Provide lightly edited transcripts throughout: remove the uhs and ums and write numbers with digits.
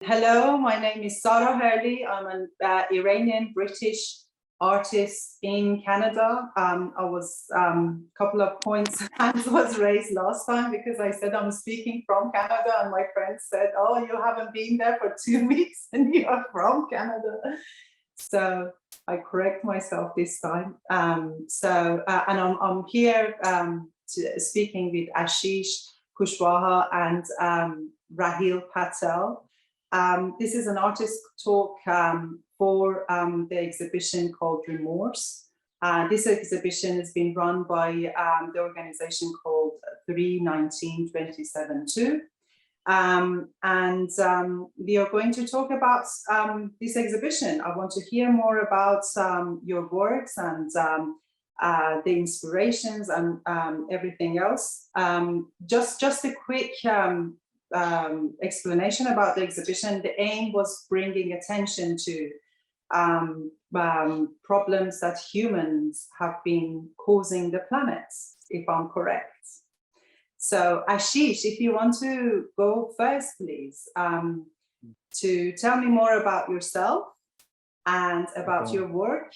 Hello, my name is Sara Hurley. I'm an Iranian British artist in Canada. I was couple of points hands was raised last time because I said I'm speaking from Canada, and my friends said, "Oh, you haven't been there for 2 weeks, and you are from Canada." So I correct myself this time. And I'm here speaking with Ashish Kushwaha and Raheel Patel. This is an artist talk for the exhibition called Remorse. This exhibition has been run by the organization called 319-2072. We are going to talk about this exhibition. I want to hear more about your works and the inspirations and everything else. Just a quick explanation about the exhibition. The aim was bringing attention to problems that humans have been causing the planet, if I'm correct. So Ashish, if you want to go first, please, to tell me more about yourself and about your work.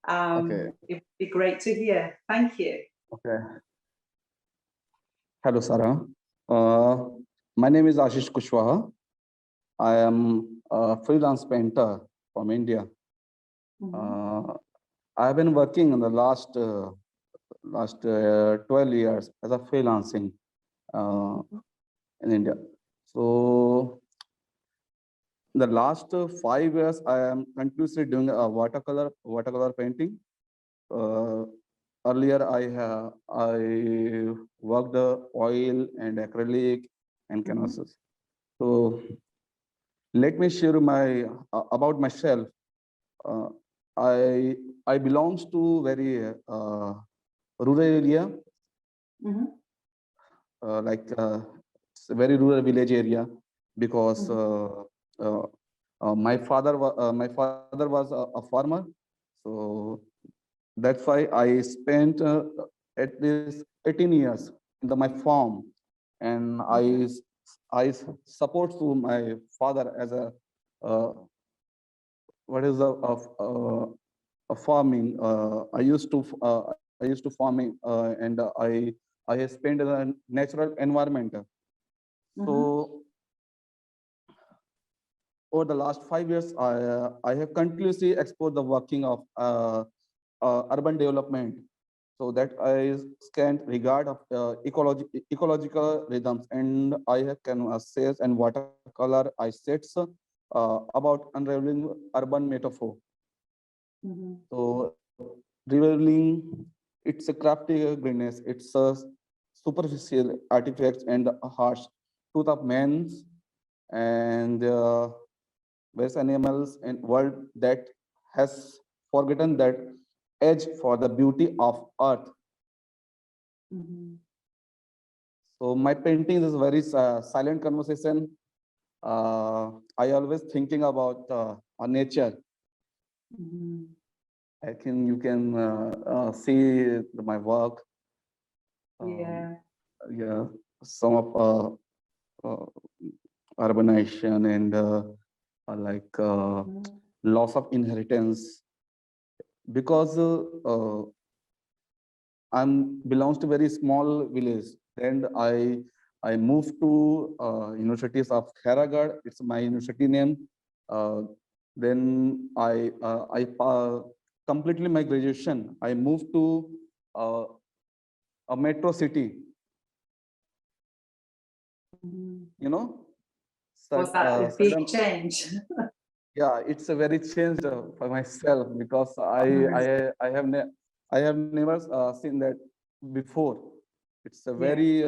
It would be great to hear. Thank you. Okay. Hello, Sara. My name is Ashish Kushwaha. I am a freelance painter from India. I have been working in the last 12 years as a freelancing in India. So the last 5 years, I am continuously doing a watercolor painting. Earlier, I worked oil and acrylic and canvases. So let me share my about myself. I belongs to very rural area, it's a very rural village area, because my father was a farmer, so that's why I spent at least 18 years in my farm, and I support to my father as a what is a farming. I used to farming, and I spent in a natural environment. So over the last 5 years, I have continuously explored the working of urban development, so that I can regard of ecological rhythms, and I have canvases and watercolor I sets about unraveling urban metaphor. So revealing it's a crafty greenness, it's a superficial artifacts and the harsh truth of men's and various animals and world that has forgotten that edge for the beauty of earth. So my painting is very silent conversation. I always thinking about nature. I think you can see my work. Yeah, some of urbanization and loss of inheritance, because I'm belongs to very small village, and I moved to universities of Kharagad. It's my university name. Then I completely my graduation. I moved to a metro city. You know. Was that a big change? Yeah, it's a very change for myself, because I have never seen that before. It's a very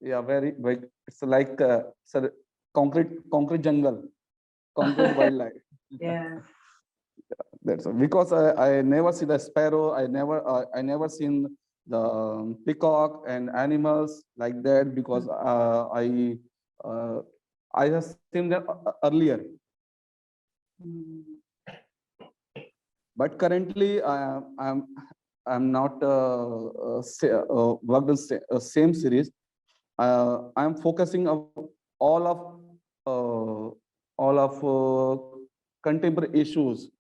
very like it's like it's a concrete jungle, concrete wildlife. That's because I never see the sparrow. I never seen the peacock and animals like that, because I have seen them earlier. But currently, I'm not worked in same series. I'm focusing of all of contemporary issues,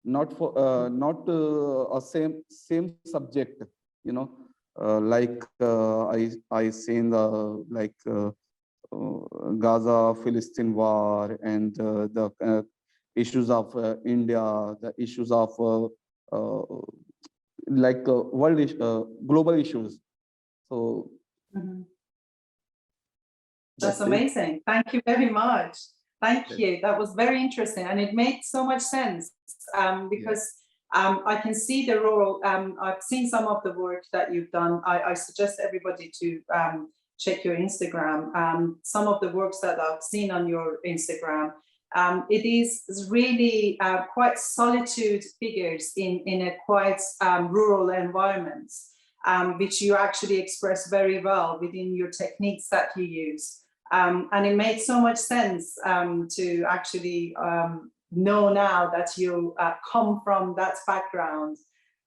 not for not a same subject, you know, like I seen the like Gaza Philistine war and the issues of India, the issues of like global issues. So Mhm. That's that's it. amazing. Thank you very much. Thank you. That was very interesting. And it made so much sense because I can see the role. I've seen some of the work that you've done. I suggest everybody to check your Instagram. Some of the works that I've seen on your Instagram, it is really quite solitude figures in a quite rural environments, which you actually express very well within your techniques that you use. And it made so much sense to actually know now that you come from that background.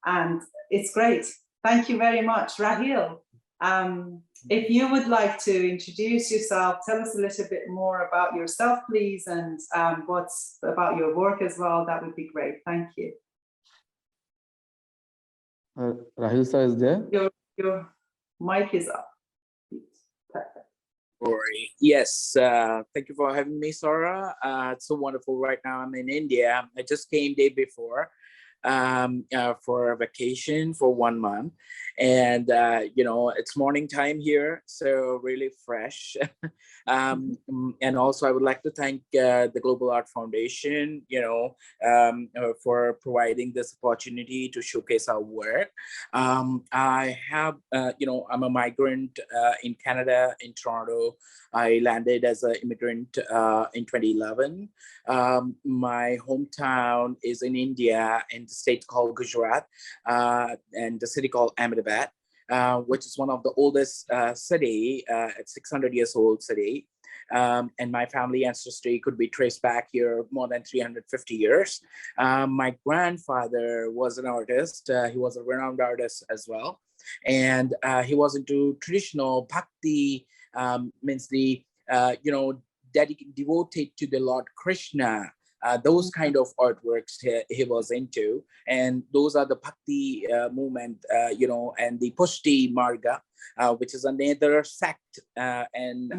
And it's great. Thank you very much. Raheel, if you would like to introduce yourself, tell us a little bit more about yourself, please, and what's about your work as well. That would be great. Thank you. Raheel sir is there. Your mic is up. Perfect. Sorry. Yes, thank you for having me, Sara. It's so wonderful. Right now I'm in India. I just came day before for a vacation for 1 month. And, you know, it's morning time here, so really fresh. And also I would like to thank the Global Art Foundation, you know, for providing this opportunity to showcase our work. I have, you know, I'm a migrant in Canada, in Toronto. I landed as an immigrant in 2011. My hometown is in India, in the state called Gujarat, and the city called Ahmedabad, which is one of the oldest city, it's 600 years old city. And my family ancestry could be traced back here more than 350 years. My grandfather was an artist. He was a renowned artist as well. And he was into traditional bhakti, means the, you know, devoted to the Lord Krishna. Those kind of artworks he was into, and those are the Bhakti movement, you know, and the Pushti Marga, which is another sect, and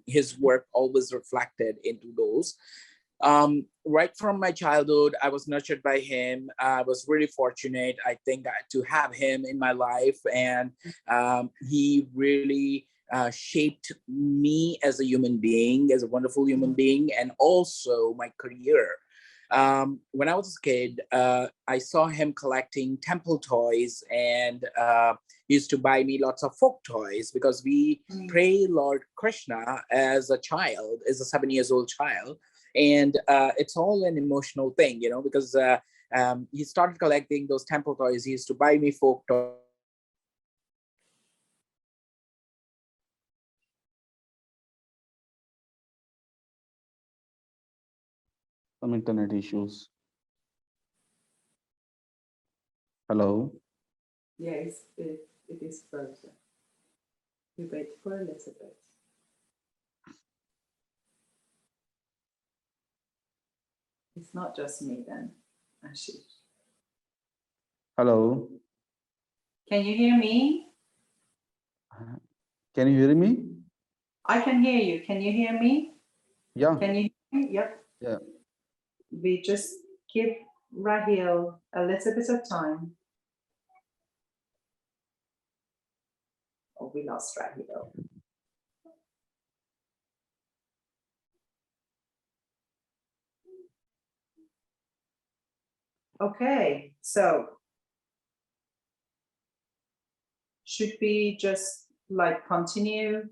his work always reflected into those. Right from my childhood, I was nurtured by him. I was really fortunate, I think, to have him in my life, and he really shaped me as a human being, as a wonderful human being, and also my career. When I was a kid, I saw him collecting temple toys, and used to buy me lots of folk toys because we pray Lord Krishna as a child, as a 7 years old child. And it's all an emotional thing, you know, because he started collecting those temple toys. He used to buy me folk toys. Some internet issues. Hello. Yes, it is frozen. We wait for a little bit. It's not just me then, Ashish. Hello. Can you hear me? Can you hear me? I can hear you. Can you hear me? Yeah. Can you hear me? Yep. Yeah. We just give Raheel a little bit of time. Oh, we lost Raheel. Okay, so should we just like continue?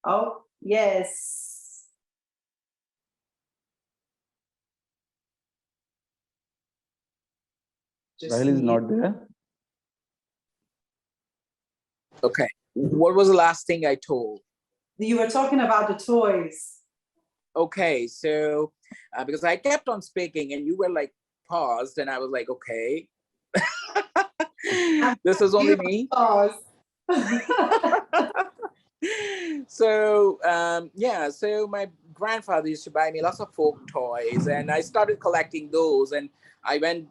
Oh, yes. Raheel is not there. Okay. What was the last thing I told? You were talking about the toys. Okay, so because I kept on speaking and you were like paused, and I was like, okay, this is only me. Pause. So yeah, so my grandfather used to buy me lots of folk toys, and I started collecting those. And I went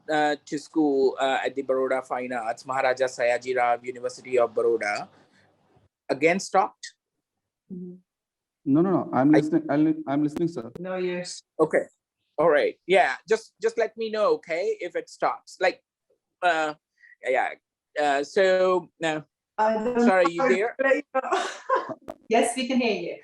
to school at the Baroda Fine Arts, Maharaja Sayajirao University of Baroda. Again, stopped. Mhm. No. I'm listening. I'm listening, sir. No, yes. Okay. All right. Yeah. Just let me know, okay, if it stops. Like, yeah. So now, I don't Sara, are you know. there? Yes, we can hear you.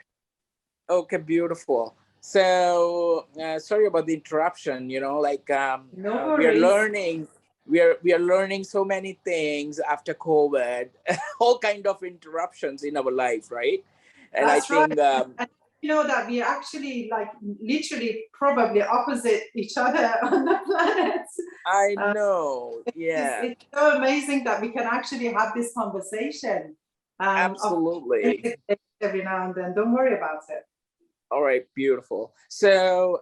Okay, beautiful. So sorry about the interruption. You know, like No we are worries. learning. We are learning so many things after COVID. All kind of interruptions in our life, right? And I That's right. think And you know that we are actually like literally probably opposite each other on the planet. I Uh, know. Yeah, it's so amazing that we can actually have this conversation. Of absolutely. every now and then. Don't worry about it. All right, beautiful. So,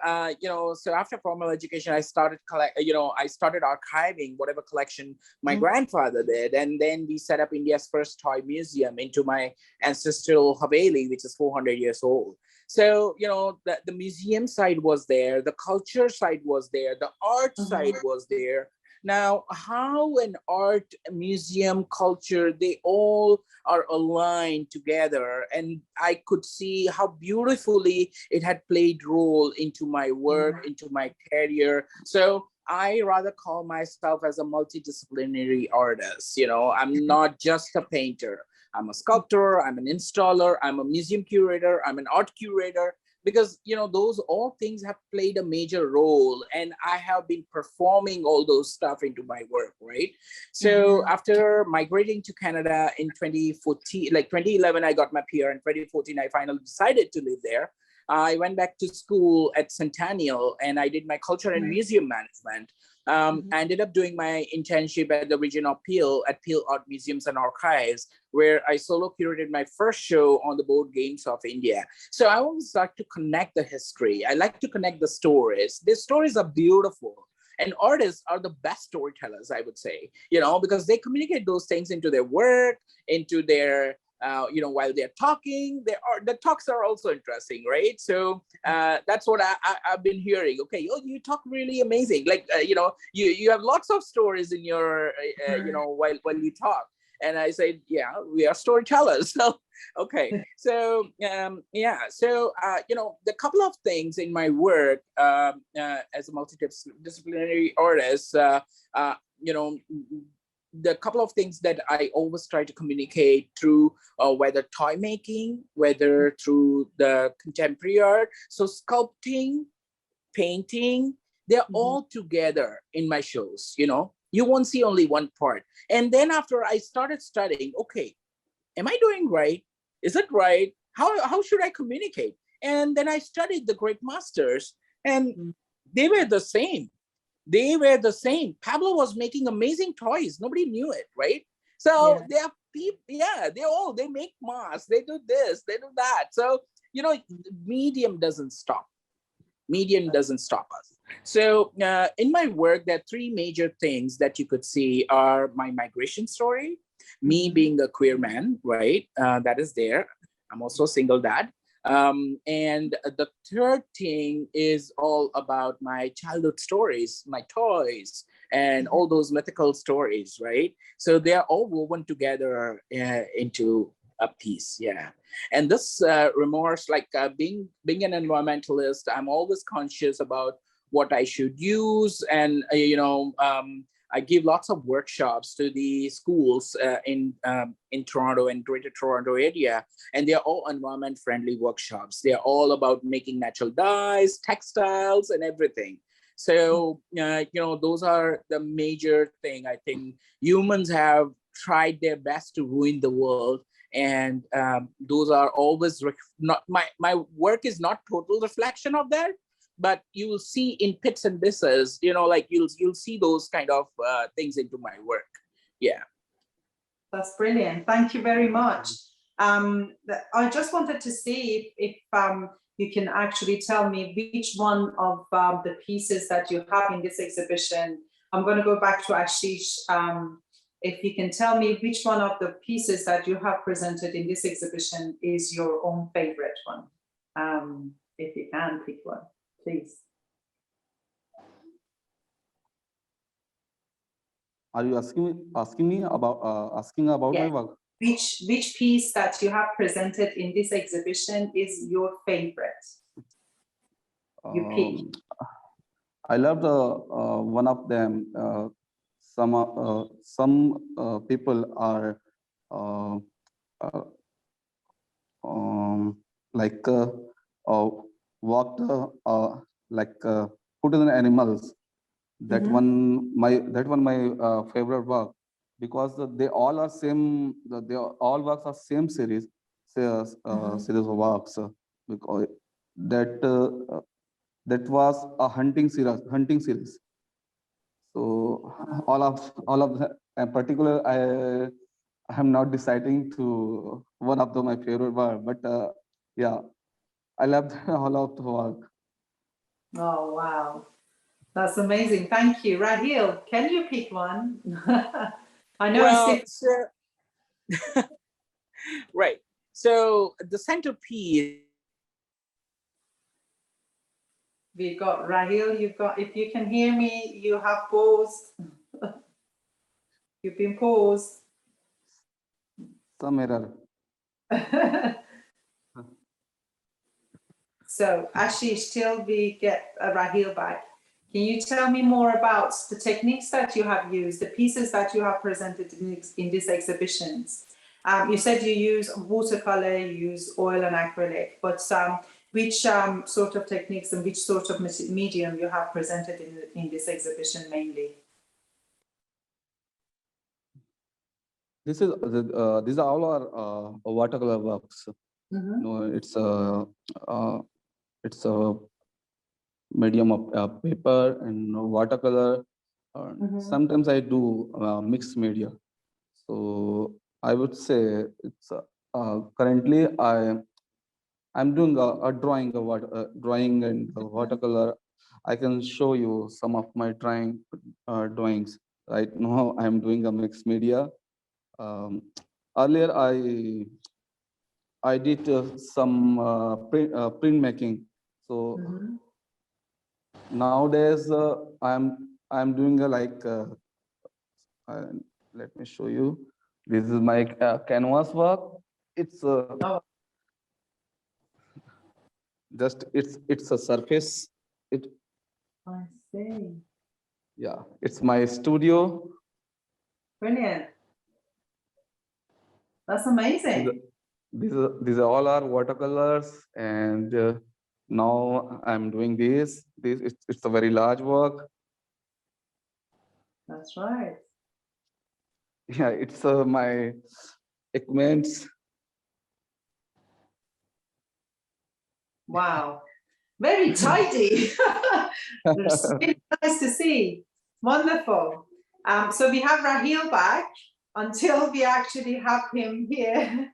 so after formal education, I started I started archiving whatever collection my grandfather did, and then we set up India's first toy museum into my ancestral Haveli, which is 400 years old. So, the museum side was there, the culture side was there, the art side was there. Now, how an art museum culture, they all are aligned together, and I could see how beautifully it had played role into my work, into my career. So I rather call myself as a multidisciplinary artist. I'm not just a painter. I'm a sculptor, I'm an installer, I'm a museum curator, I'm an art curator, because those all things have played a major role, and I have been performing all those stuff into my work, right? So after migrating to Canada in 2014, like 2011, I got my PR. In 2014, I finally decided to live there. I went back to school at Centennial, and I did my culture and museum management. I ended up doing my internship at the region of Peel at Peel Art Museums and Archives, where I solo curated my first show on the board games of India. So I always like to connect the history. I like to connect the stories. These stories are beautiful. And artists are the best storytellers, I would say, because they communicate those things into their work, into their while they're talking, the talks are also interesting, right? So that's what I've been hearing. Okay, you talk really amazing. Like, you have lots of stories in your, while you talk. And I said, yeah, we are storytellers. So, okay. So, the couple of things in my work as a multidisciplinary artist, the couple of things that I always try to communicate through whether toy making, whether through the contemporary art. So sculpting, painting, they're all together in my shows, You won't see only one part. And then after I started studying, okay, am I doing right? Is it right? How should I communicate? And then I studied the great masters, and they were the same. Pablo was making amazing toys. Nobody knew it, right? So they are people, they make masks, they do this, they do that. So, medium doesn't stop. Medium doesn't stop us. So in my work, there are three major things that you could see are my migration story, me being a queer man, right? That is there. I'm also a single dad. And the third thing is all about my childhood stories, my toys, and all those mythical stories, right? So they are all woven together into a piece, yeah. And this remorse, like being an environmentalist, I'm always conscious about what I should use, and I give lots of workshops to the schools in Toronto and Greater Toronto area, and they are all environment-friendly workshops. They are all about making natural dyes, textiles, and everything. So those are the major thing. I think humans have tried their best to ruin the world, and those are always not my work is not total reflection of that. But you will see in bits and pieces, like you'll see those kind of things into my work. Yeah. That's brilliant. Thank you very much. I just wanted to see if you can actually tell me which one of the pieces that you have in this exhibition. I'm going to go back to Ashish. If you can tell me which one of the pieces that you have presented in this exhibition is your own favorite one. if you can pick one, please. Are you asking me about asking about my Yeah. work? Which piece that you have presented in this exhibition is your favorite? You pick. I loved one of them. Some people are uh, uh, like walked like put in animals. That one my favorite work, because they all are same. They all works are same series, series of works. Because that was a hunting series. So all of the, in particular, I am not deciding to one of my favorite work, but yeah, I love all of the work. Oh, wow. That's amazing. Thank you. Raheel, can you pick one? I know Well, it's so, right. So the centerpiece. we've got Raheel, you've got, if you can hear me, you have paused. You've been paused. Some error. So Ashish, till we get Raheel back, can you tell me more about the techniques that you have used, the pieces that you have presented in these exhibitions? You said you use watercolor, you use oil and acrylic, but which sort of techniques and which sort of medium you have presented in this exhibition mainly? These are all our watercolor works. No, it's a medium of paper and watercolor. Sometimes I do mixed media. So I would say it's currently I'm doing a drawing drawing and watercolor. I can show you some of my drawings. Right now I'm doing a mixed media. Earlier I did some print making. So nowadays I'm doing uh, let me show you. This is my canvas work. It's just it's a surface. I see. Yeah, it's my studio. Brilliant. That's amazing. These are all our watercolors, and now I'm doing this. It's a very large work. That's right. Yeah, it's my equipments. Wow. Very tidy. It's really nice to see. Wonderful. So we have Raheel back until we actually have him here.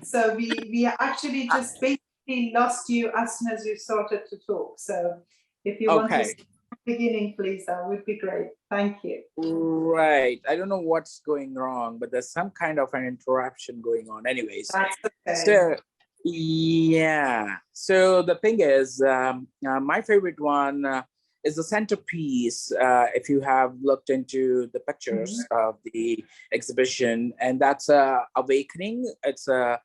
So we actually just basically lost you as soon as you started to talk. So if you want to Okay. start at the beginning, please, that would be great. Thank you. Right. I don't know what's going wrong, but there's some kind of an interruption going on. Anyways, That's okay. so yeah. So the thing is, my favorite one is the centerpiece. If you have looked into the pictures of the exhibition, and that's Awakening. It's a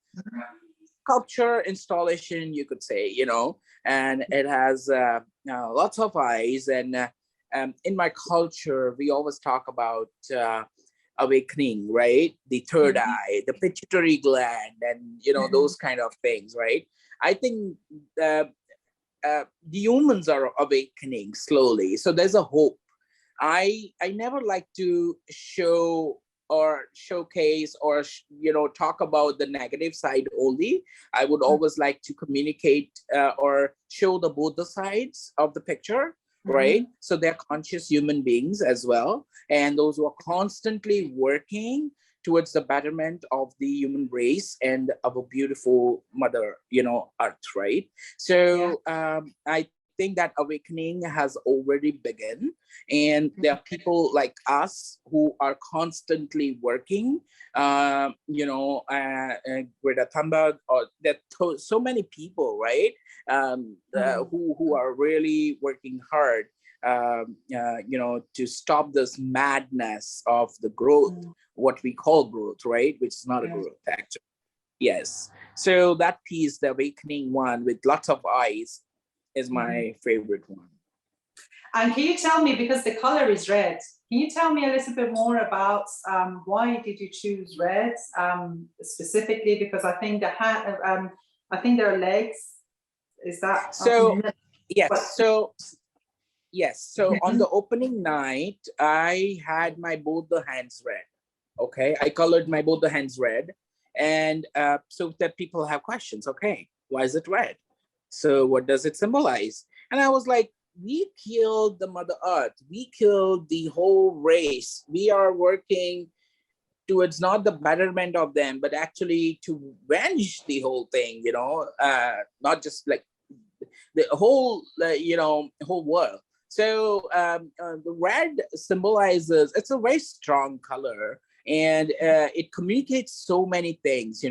sculpture installation, you could say, and it has lots of eyes. And in my culture, we always talk about awakening, right? The third eye, the pituitary gland, and those kind of things, right? I think the humans are awakening slowly, so there's a hope. I never like to show or showcase or talk about the negative side only. I would always like to communicate or show both the sides of the picture, right? So they're conscious human beings as well, and those who are constantly working towards the betterment of the human race and of a beautiful mother, earth, right? So I think that awakening has already begun, and there are people like us who are constantly working. Greta Thunberg, or there are so many people, right? Who are really working hard, to stop this madness of the growth, what we call growth, right? Which is not a growth, actually. Yes. So that piece, the awakening one with lots of eyes, is my favorite one. And can you tell me, because the color is red, can you tell me a little bit more about why did you choose red specifically? Because I think I think there are legs. Is that so? Yes. So on the opening night, I had both the hands red. Okay, I colored both the hands red, and so that people have questions. Okay, why is it red? So what does it symbolize? And I was like, we killed the Mother Earth. We killed the whole race. We are working towards not the betterment of them, but actually to vanish the whole thing. Not just like the whole, whole world. So the red symbolizes, it's a very strong color, and it communicates so many things.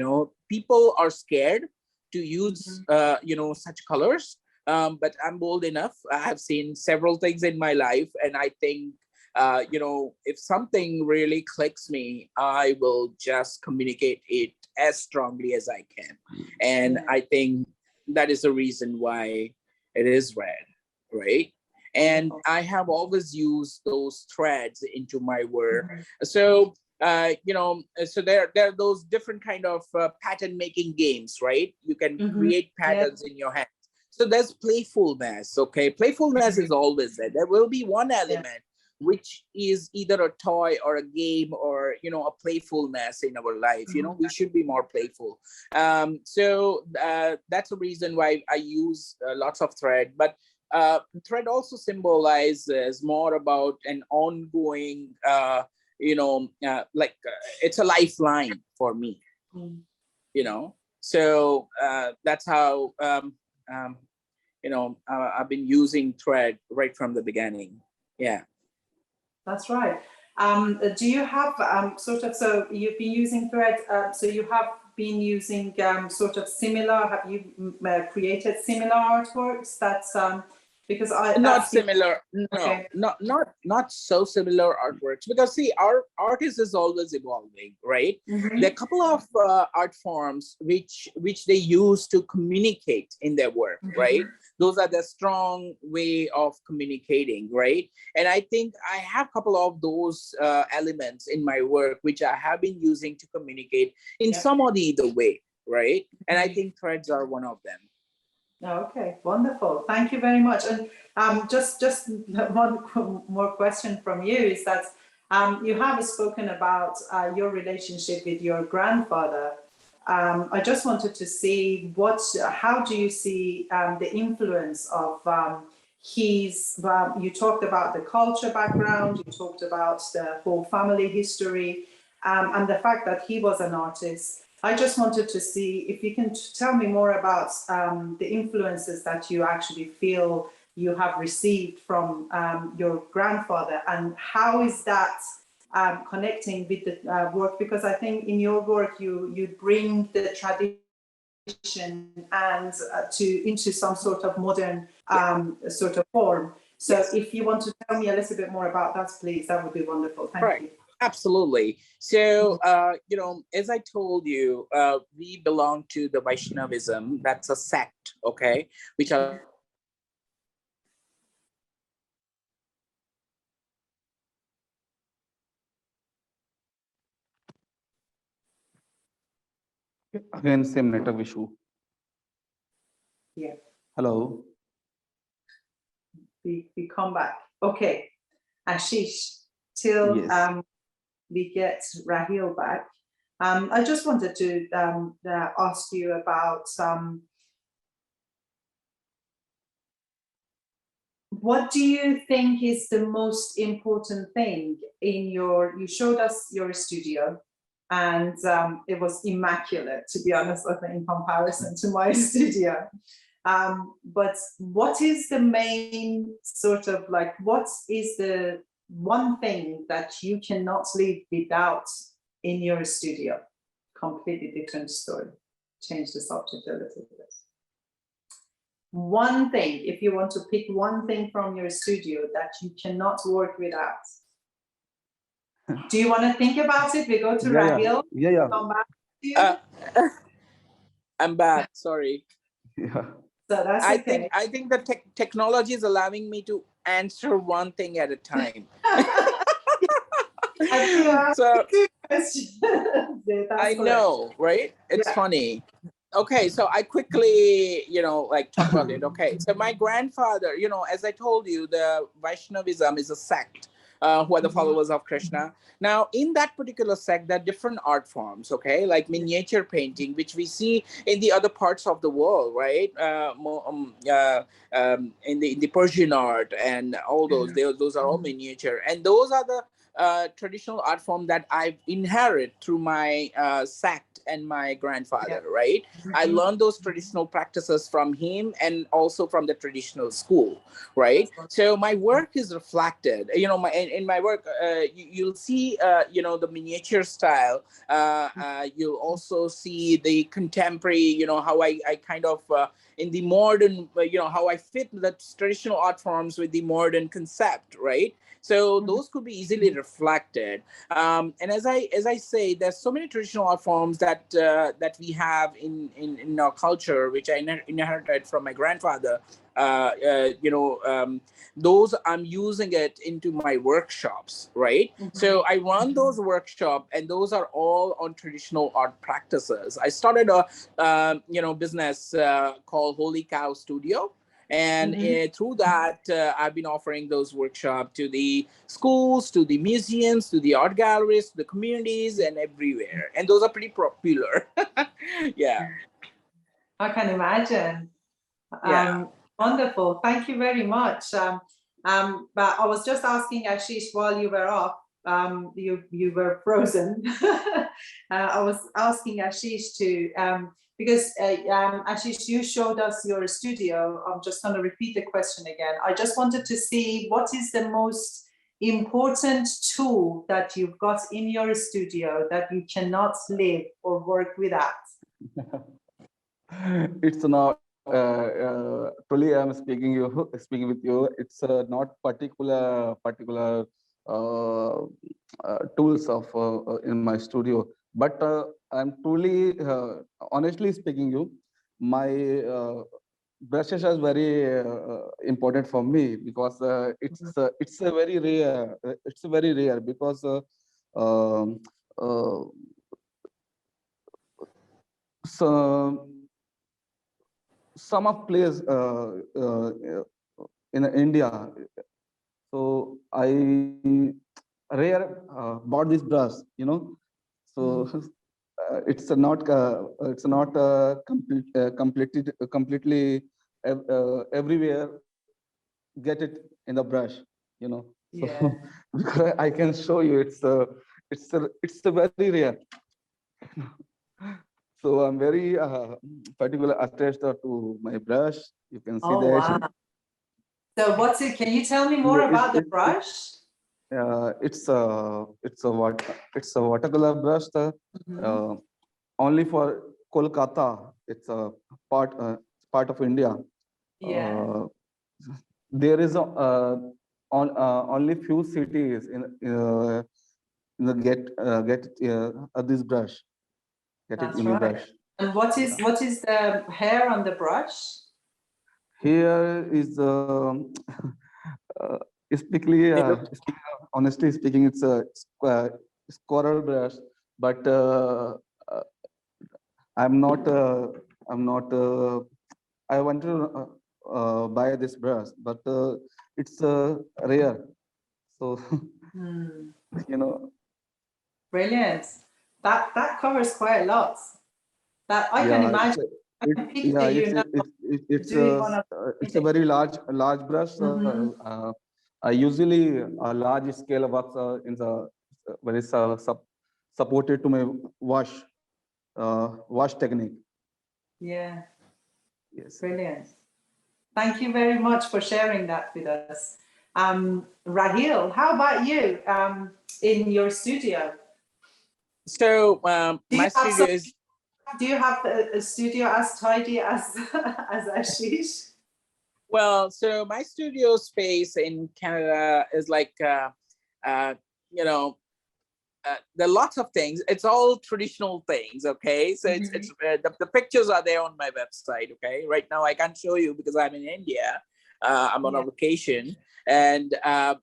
People are scared to use, such colors. But I'm bold enough. I have seen several things in my life, and I think, if something really clicks me, I will just communicate it as strongly as I can. And I think that is the reason why it is red, right? And I have always used those threads into my work. So, so there are those different kind of pattern making games, right? You can create patterns in your hands. So there's playfulness, okay? Playfulness is always there. There will be one element which is either a toy or a game or, a playfulness in our life. We should be more playful. So that's the reason why I use lots of thread. But thread also symbolizes more about an ongoing, it's a lifeline for me, So that's how, I've been using thread right from the beginning. Yeah. That's right. Do you have so you've been using thread, so you have been using sort of similar, have you created similar artworks that's because not similar, no, okay. not so similar artworks, because see, our artist is always evolving, right? There are a couple of art forms which they use to communicate in their work, right? Those are the strong way of communicating, right? And I think I have a couple of those elements in my work which I have been using to communicate in some or the other way, right? And I think threads are one of them. Okay, wonderful. Thank you very much. And just one more question from you is that you have spoken about your relationship with your grandfather. I just wanted to see how do you see the influence of his, you talked about the culture background, you talked about the whole family history, and the fact that he was an artist. I just wanted to see if you can tell me more about the influences that you actually feel you have received from your grandfather, and how is that connecting with the work? Because I think in your work you bring the tradition and into some sort of modern sort of form. So if you want to tell me a little bit more about that, please, that would be wonderful. Thank you. Absolutely. So, as I told you, we belong to the Vaishnavism. That's a sect, okay, which are Again, same network issue. Yeah. Hello. We come back. Okay, Ashish, till we get Raheel back. I just wanted to ask you about what do you think is the most important thing in you showed us your studio, and it was immaculate, to be honest, I think, in comparison to my studio. But what is the main sort of like, what is the one thing that you cannot live without in your studio? Completely different story. Change the subject a little bit. One thing, if you want to pick one thing from your studio that you cannot work without. Do you want to think about it? We go to Raheel. Yeah. Come back to you. I'm back. Sorry. Yeah. So that's okay. I think the technology is allowing me to answer one thing at a time. I think you asked So two questions. Yeah, that's I correct. know, right? It's Yeah. funny. Okay, so I quickly, like talk about it. Okay, so my grandfather, as I told you, the Vaishnavism is a sect who are the followers of Krishna. Now, in that particular sect, there are different art forms, okay, like miniature painting, which we see in the other parts of the world, right? In the Persian art and all those, those are all miniature, and those are the traditional art form that I've inherited through my sect and my grandfather, right? I learned those traditional practices from him and also from the traditional school, right? So my work is reflected, in my work, you'll see, the miniature style. You'll also see the contemporary, how I kind of, in the modern, how I fit the traditional art forms with the modern concept, right? So those could be easily reflected. And as I say, there's so many traditional art forms that we have in our culture, which I inherited from my grandfather. Those I'm using it into my workshops, right? So I run those workshops, and those are all on traditional art practices. I started a business called Holy Cow Studio. And through that, I've been offering those workshops to the schools, to the museums, to the art galleries, to the communities, and everywhere. And those are pretty popular. Yeah. I can imagine. Yeah. Wonderful. Thank you very much. But I was just asking Ashish while you were off. You were frozen. I was asking Ashish to because Ashish, you showed us your studio. I'm just going to repeat the question again. I just wanted to see what is the most important tool that you've got in your studio that you cannot live or work without. It's not truly I'm speaking with you. It's not particular tools of in my studio, but I'm truly honestly speaking you, my brushes are very important for me, because it's a very rare, because um, uh, so some of place in India. So I rare bought this brush, So it's not completely everywhere get it in the brush, So Yeah. because I can show you, it's a very rare. So I'm very particular attached to my brush. You can see Oh, that. wow. So what's it? Can you tell me more Yeah, about the brush? it's a watercolor brush. Only for Kolkata. It's a part of India. Yeah. There is only few cities in the get this brush. Get it That's in the right. brush. And what is the hair on the brush? Here is honestly speaking, it's a squirrel brush, but I'm not. I'm not. I want to buy this brush, but it's rare. So you know, Brilliant. That covers quite a lot. That I can yeah, imagine. I can picture you now doing one of it's a very large brush. I usually a large scale works in the very supported to my wash technique. Yeah. Yes. Brilliant. Thank you very much for sharing that with us. Raheel, how about you in your studio? So Do you my have studio is, Do you have a studio as tidy as as Ashish? well, so my studio space in Canada is like, you know, there are lots of things. It's all traditional things. Okay, so it's the pictures are there on my website. Okay, right now I can't show you because I'm in India. I'm on a vacation, and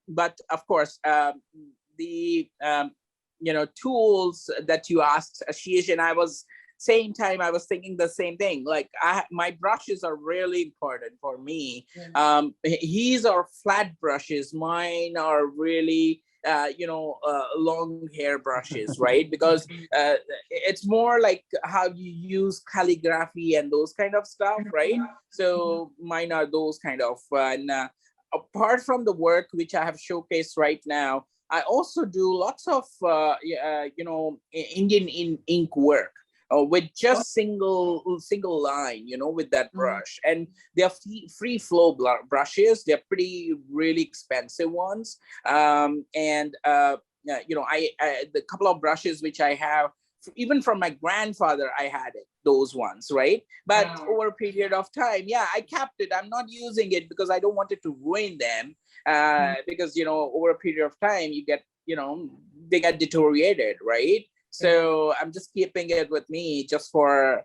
but of course, the tools that you asked, Ashish, and I was same time I was thinking the same thing. Like my brushes are really important for me. His are flat brushes. Mine are really long hair brushes, right? Because it's more like how you use calligraphy and those kind of stuff, right? So mine are those kind of, and apart from the work which I have showcased right now, I also do lots of Indian ink work. With just single line, with that brush, and they're free flow brushes. They're pretty really expensive ones, and the couple of brushes which I have, even from my grandfather, I had those ones, right? But over a period of time, I kept it. I'm not using it because I don't want it to ruin them. Because over a period of time, you get they get deteriorated, right? So I'm just keeping it with me just for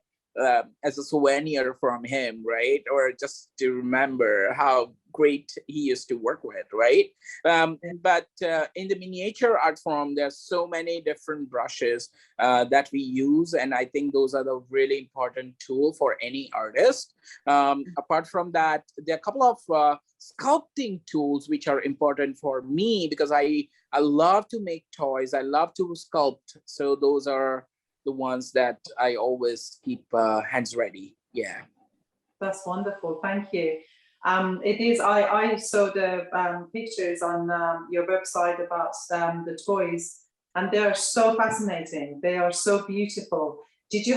as a souvenir from him, right? Or just to remember how great he used to work with, right? But in the miniature art form, there's so many different brushes that we use, and I think those are the really important tool for any artist. Apart from that, there are a couple of sculpting tools which are important for me because I love to make toys. I love to sculpt. So those are the ones that I always keep hands ready. Yeah. That's wonderful. Thank you. It is. I saw the pictures on your website about the toys, and they are so fascinating. They are so beautiful. Did you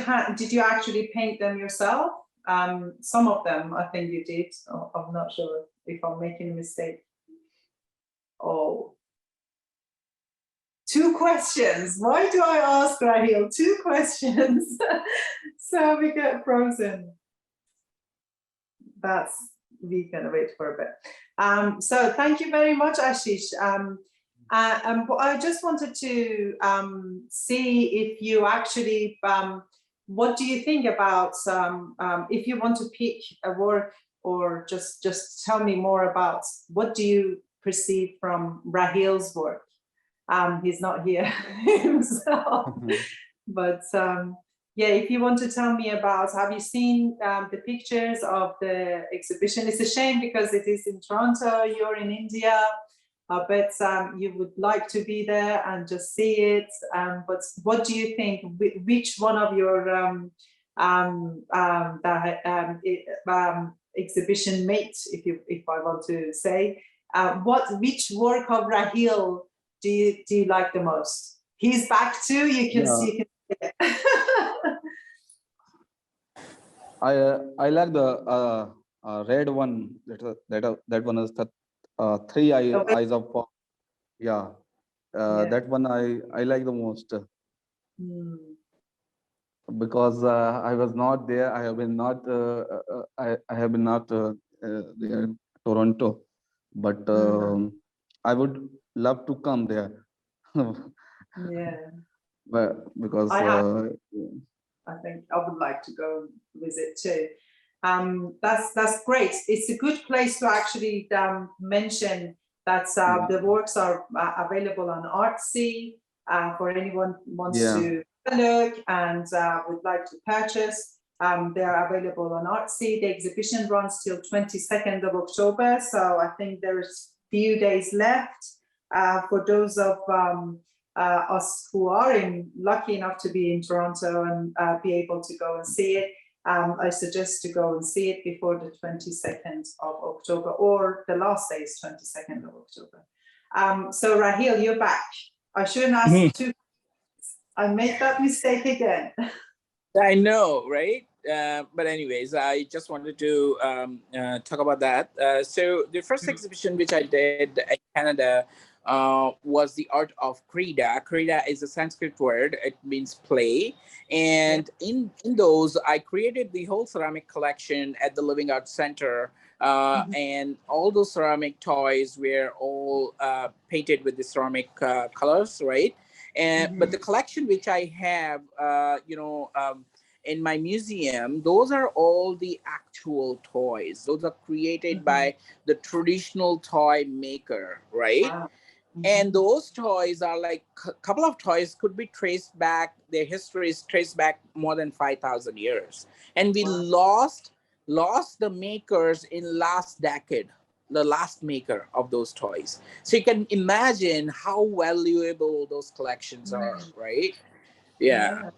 actually paint them yourself? Some of them, I think you did. Oh, I'm not sure if I'm making a mistake. Oh. 2 questions. Why do I ask, Raheel? 2 questions. So we get frozen. We're gonna wait for a bit. So thank you very much, Ashish. I just wanted to see if you actually, what do you think about, if you want to pick a work, or just tell me more about what do you perceive from Raheel's work? He's not here himself, but if you want to tell me about, have you seen the pictures of the exhibition? It's a shame because it is in Toronto, you're in India, but you would like to be there and just see it. But what do you think? Which one of your exhibition mates, if I want to say, which work of Raheel do you like the most? He's back too. You can see him. I like the red one. That one is the three eyes of Paul. That one I like the most. Because I was not there. I have been not. I have been not there in Toronto, but I would love to come there. But because I think I would like to go visit too. That's great. It's a good place to actually mention that the works are available on Artsy for anyone who wants to look and would like to purchase. They're available on Artsy. The exhibition runs till 22nd of October, so I think there's few days left for those of us who are lucky enough to be in Toronto and be able to go and see it. I suggest to go and see it before the 22nd of October, or the last day is 22nd of October. So Raheel, you're back. I shouldn't ask 2. I made that mistake again. I know, right? but anyways, I just wanted to talk about that. So the first exhibition which I did in Canada was the art of Krida. Krida is a Sanskrit word. It means play. And in those, I created the whole ceramic collection at the Living Arts Center. And all those ceramic toys were all painted with the ceramic colors, right? And but the collection which I have, in my museum, those are all the actual toys. Those are created by the traditional toy maker, right? Wow. And those toys are like a couple of toys could be traced back, their history is traced back more than 5,000 years. And we lost the makers in last decade, the last maker of those toys. So you can imagine how valuable those collections are, right? Yeah.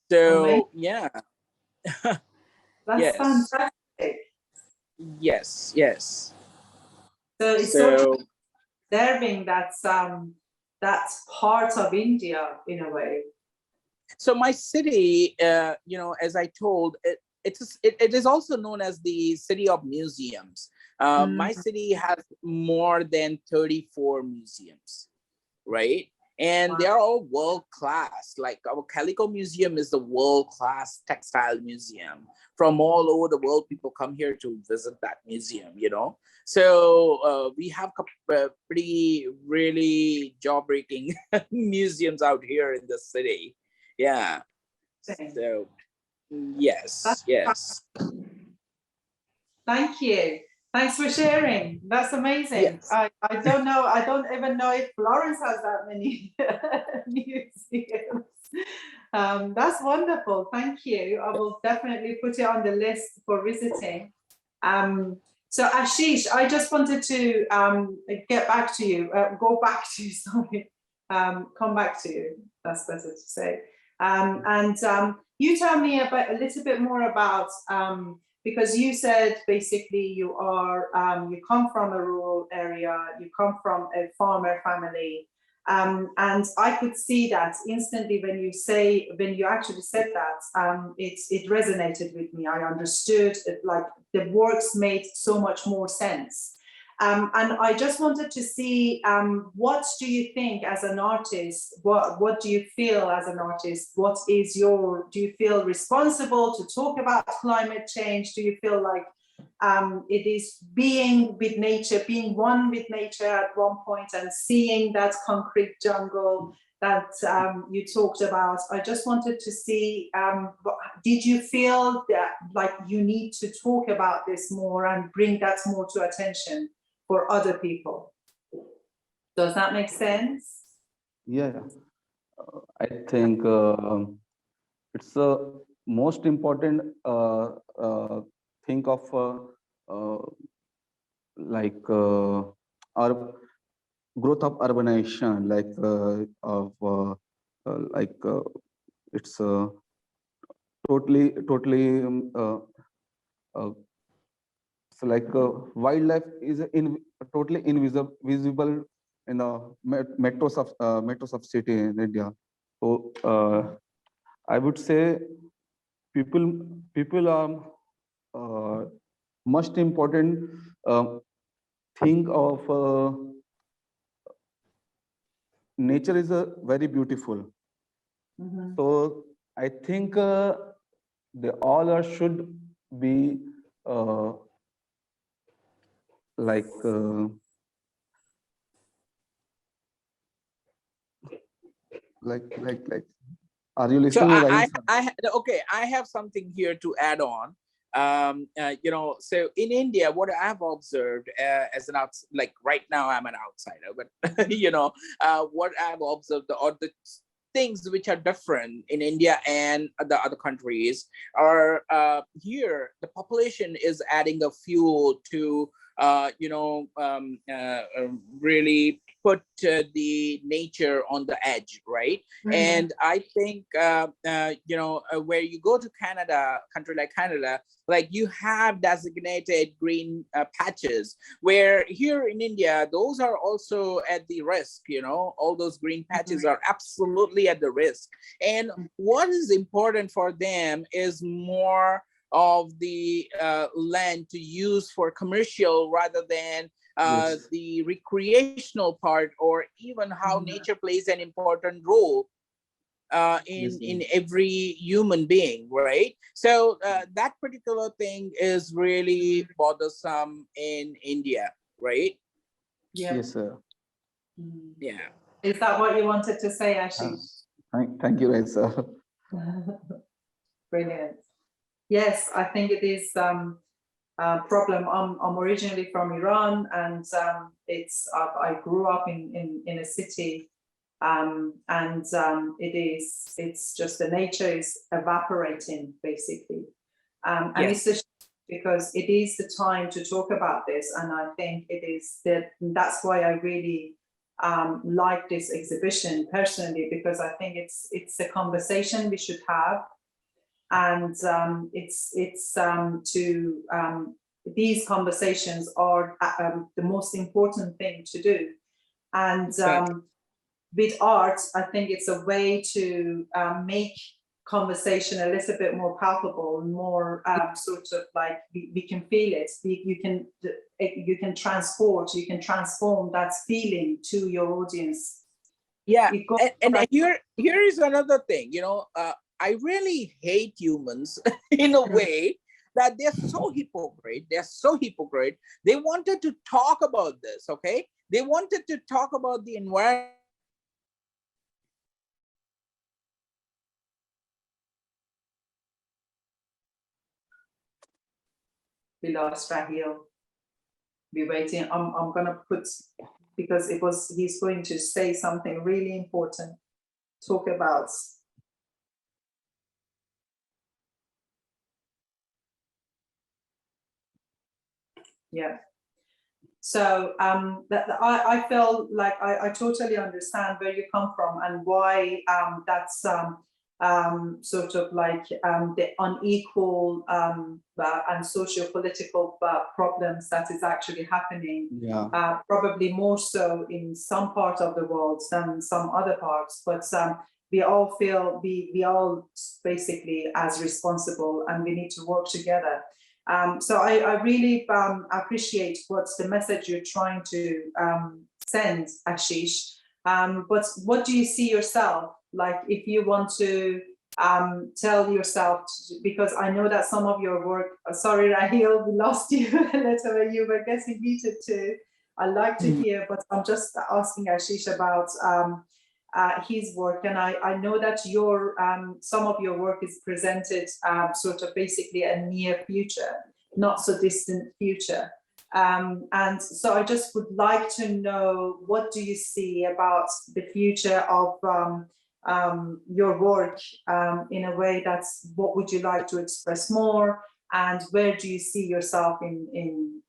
Yeah. Amazing. So yeah. That's Yes. fantastic. Yes. So it's so So observing that's part of India in a way. so my city, as I told, it is also known as the city of museums. My city has more than 34 museums, right? And Wow. they are all world class. Like our Calico Museum is the world class textile museum. From all over the world, people come here to visit that museum, So we have pretty, really jaw-breaking museums out here in the city. Yeah. So, That's yes. Thank you. Thanks for sharing. That's amazing. Yes. I don't know. I don't even know if Florence has that many museums. That's wonderful. Thank you. I will definitely put it on the list for visiting. So Ashish, I just wanted to get back to you, go back to you, sorry, come back to you. That's better to say. You tell me about a little bit more about because you said basically you are you come from a rural area, you come from a farmer family, and I could see that instantly when you actually said that, it resonated with me. I understood it, like the works made so much more sense. And I just wanted to see what do you think as an artist? What do you feel as an artist? Do you feel responsible to talk about climate change? Do you feel like it is being with nature, being one with nature at one point and seeing that concrete jungle that you talked about? I just wanted to see, did you feel that like you need to talk about this more and bring that more to attention for other people? Does that make sense? Yeah. I think it's the most important thing of our growth of urbanization, it's totally wildlife is totally invisible in the metros of city in India. So I would say people are most important thing of nature is very beautiful. So I think they all are should be like are you So listening, Raheel? okay, I have something here to add on. So in India, what I've observed as like right now I'm an outsider, but what I've observed or the things which are different in India and the other countries are here the population is adding a fuel to really put the nature on the edge, right? And I think where you go to Canada, country like Canada, like you have designated green patches, where here in India, those are also at the risk. All those green patches are absolutely at the risk. And what is important for them is more of the land to use for commercial rather than the recreational part, or even how nature plays an important role in every human being, right? So that particular thing is really bothersome in India, right? Yes, sir. Yeah. Is that what you wanted to say, Ashish? Thank you, right, sir. Brilliant. Yes, I think it is a problem. I'm originally from Iran, and I grew up in a city, and it's just the nature is evaporating basically, and it's a shame because it is the time to talk about this, and I think it is that's why I really like this exhibition personally, because I think it's a conversation we should have. And these conversations are the most important thing to do. And with art, I think it's a way to make conversation a little bit more palpable, more sort of like we can feel it. You can transform that feeling to your audience. Yeah, and here is another thing. I really hate humans in a way that they're so hypocrite. They're so hypocrite. They wanted to talk about this, okay? They wanted to talk about the environment. We lost Raheel. Be waiting. I'm gonna put, because he's going to say something really important. Talk about. Yeah. So I feel like I totally understand where you come from and why that's sort of like the unequal and socio-political problems that is actually happening. Yeah. Probably more so in some part of the world than some other parts, but we all feel we all basically as responsible, and we need to work together. So I really appreciate what's the message you're trying to send, Ashish. But what do you see yourself? Like, if you want to tell yourself, because I know that some of your work, sorry, Raheel, we lost you a little bit, you were getting muted too. I'd like to hear, but I'm just asking Ashish about his work, and I know that your some of your work is presented sort of basically a near future, not so distant future, and so I just would like to know, what do you see about the future of your work in a way that's, what would you like to express more, and where do you see yourself in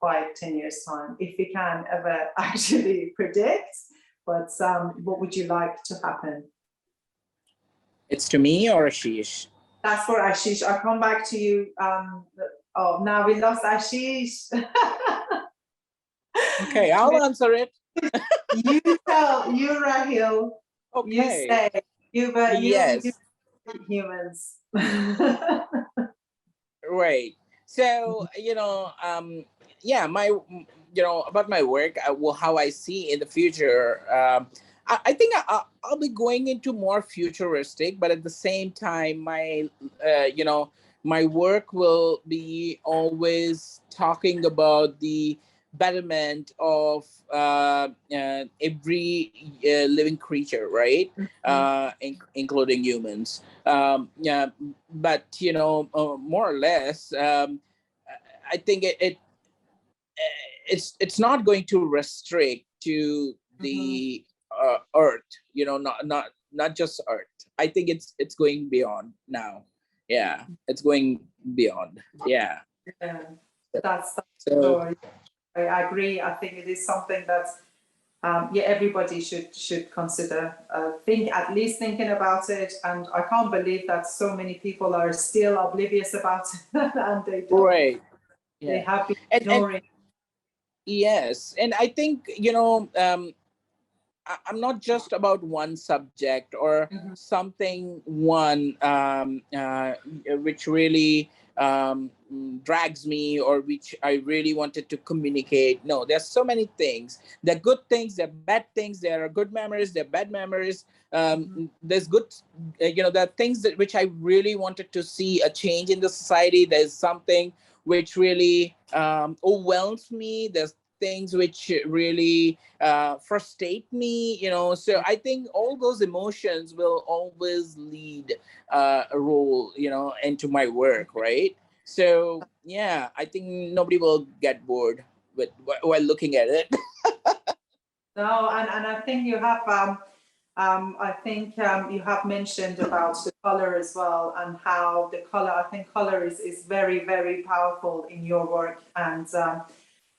5-10 years time, if you can ever actually predict? But what would you like to happen? It's to me or Ashish? That's for Ashish. I'll come back to you. Oh, now we lost Ashish. Okay, I'll answer it. You Raheel. Okay. You say, Yes. humans. Right. So, yeah, about my work, how I see in the future, I think I'll be going into more futuristic, but at the same time, my work will be always talking about the betterment of every living creature, right? Including humans. Yeah, but more or less, I think it's not going to restrict to the Earth. Not just Earth. I think it's going beyond now. Yeah, it's going beyond. Yeah. That's So story. I agree. I think it is something that yeah, everybody should consider. At least thinking about it. And I can't believe that so many people are still oblivious about it, and they don't. Right. They Yeah. have been And ignoring. yes, and I think, I'm not just about one subject or Mhm. something one which really drags me or which I really wanted to communicate. No, there's so many things. There are good things, there are bad things, there are good memories, there are bad memories. There's good, there are things that which I really wanted to see a change in the society. There's something which really overwhelms me. There's things which really frustrate me, so I think all those emotions will always lead a role, into my work, right? So yeah, I think nobody will get bored with while looking at it. No, and I think you have you have mentioned about the color as well, and how the color. I think color is very, very powerful in your work, and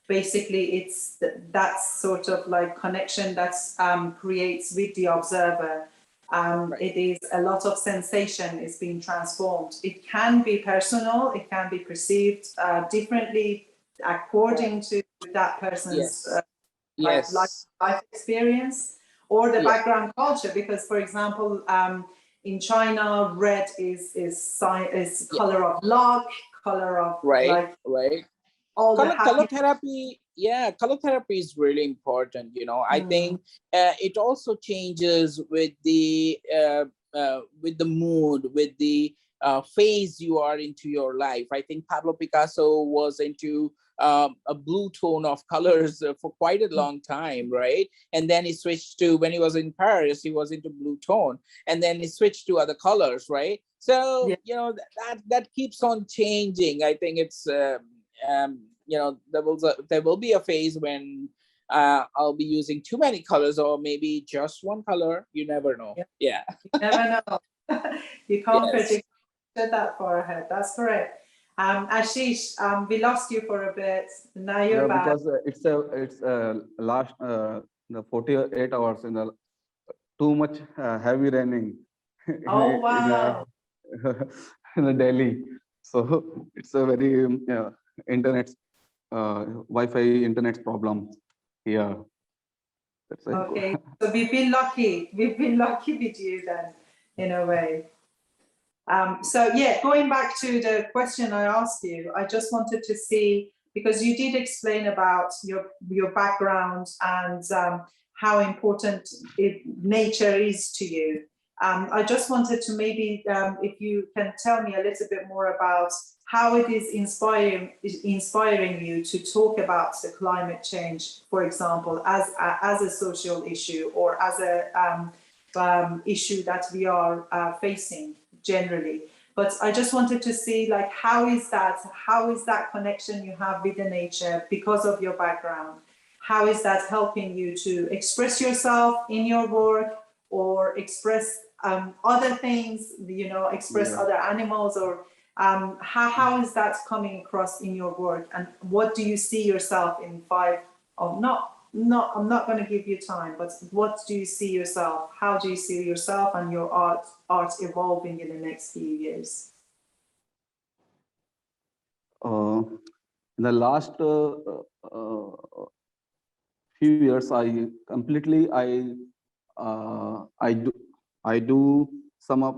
basically it's that sort of like connection that's creates with the observer. Right. It is a lot of sensation is being transformed. It can be personal, it can be perceived differently according to that person's Yes. like Yes. life experience or the Yeah. background culture. Because, for example, in China, red is Yeah. color of luck, color of Right. like Right. all the Color happiness. therapy, yeah, color therapy is really important. I think it also changes with the mood, with the phase you are into your life. I think Pablo Picasso was into a blue tone of colors for quite a long time, right? And then he switched to, when he was in Paris, he was into blue tone, and then he switched to other colors, right? So Yeah. that keeps on changing. I think it's there will be a phase when I'll be using too many colors, or maybe just one color. You never know. Yeah. Yeah. You never know. You can't Yes. predict that far ahead. That's correct. Ashish, we lost you for a bit. Now you're Yeah, back. because it's last the 48 hours in the too much heavy raining Oh, in wow. in Delhi. So it's a very internet Wi-Fi internet problem here. That's it. Okay. So we've been lucky. We've been lucky with you then, in a way. So yeah, going back to the question I asked you, I just wanted to see, because you did explain about your background and how important nature is to you. I just wanted to maybe, if you can tell me a little bit more about how it is inspiring you to talk about the climate change, for example, as a social issue or as a issue that we are facing generally. But I just wanted to see, like, how is that connection you have with the nature because of your background? How is that helping you to express yourself in your work, or express other things, express Yeah. other animals, or how is that coming across in your work? And what do you see yourself in five, or not, I'm not going to give you time, but what do you see yourself? How do you see yourself and your art evolving in the next few years? In the last few years, I do some of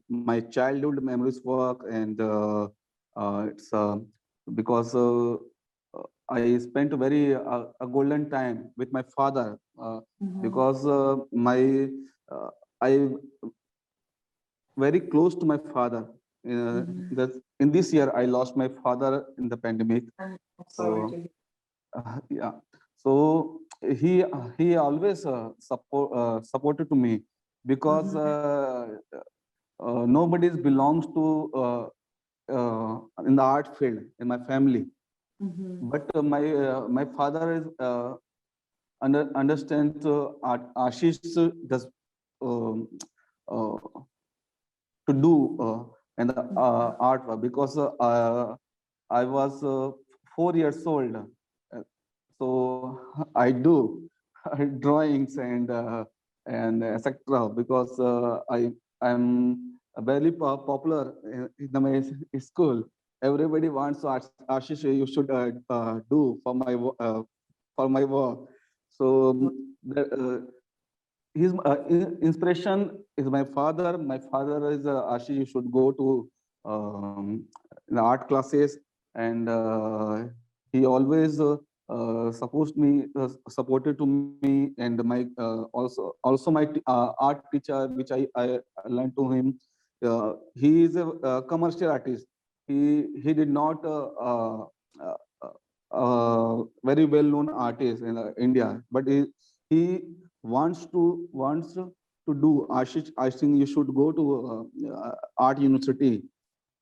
my childhood memories work, and it's because I spent a golden time with my father, Mhm. because my I very close to my father. Mhm. In this year, I lost my father in the pandemic. I'm sorry to So hear. yeah, so he always supported to me, because Mhm. nobody belongs to in the art field in my family. Mhm. But my father is understands Ashish does um, uh, to do in the art, because I was 4 years old. I do drawings and etc. because I'm very popular in my school. Everybody wants to Ashish, you should do for my work. So his inspiration is my father. My father is Ashish, you should go to the art classes, and he always supported to me, and my also my art teacher, which I learned to him. He is a commercial artist. He did not very well known artist in India, but he wants to do Ashish. I think you should go to art university.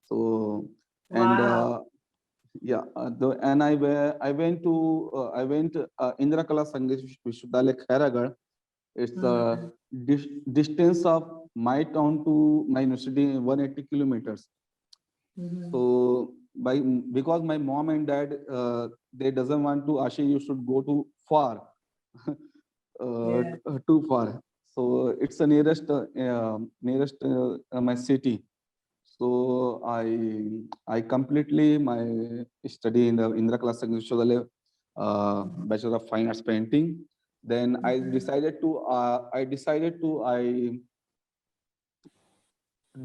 So and Wow. yeah, and I went Indra Kala Sangeet Vishwavidyalaya Khairagarh. It's a Mhm. distance of my town to my university 180 kilometers. Mhm. So because my mom and dad they doesn't want to Ashish, you should go to far Yeah. too far. So it's the nearest my city. So I completely my study in the Indra Kala Sangeet Vishwavidyalaya, Mhm. Bachelor of Fine Arts Painting. Then Mhm. I